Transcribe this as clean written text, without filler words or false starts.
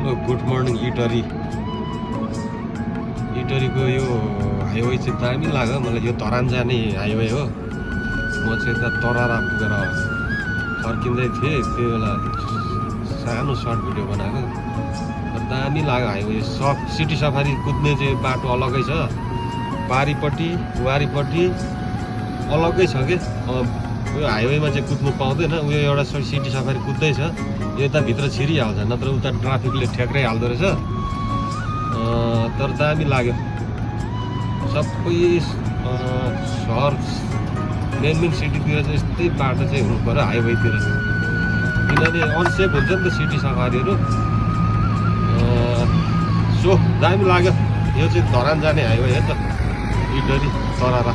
Hello good morning इटरीको यो highway चाहिँ दामी लाग्यो मलाई। यो धरान जाने हाइवे हो। म चाहिँ यता तरारा पुगेर फर्किँदै थिएँ, त्यो बेला सानो सर्ट भिडियो बनाएको। दामी लाग्यो हाइवे। सिटी सफारी कुद्ने चाहिँ बाटो अलगै छ, पारिपट्टि वारिपट्टि अलगै छ कि। यो हाइवेमा चाहिँ कुद्नु पाउँदैन। उयो एउटा सिटी सफारी कुद्दैछ, यो यता भित्र छिरिहाल्छ, नत्र उता ट्राफिकले ठ्याक्रै हाल्दो रहेछ। तर दामी लाग्यो। सबै सहर मेन सिटीतिर चाहिँ यस्तै बाटो चाहिँ हुनु पर्यो हाइवेतिर, किनभने अनसेफ हुन्छ नि त सिटी सफारीहरू। सो दामी लाग्यो। यो चाहिँ धरान जाने हाइवे हो त, इटरी तरारा।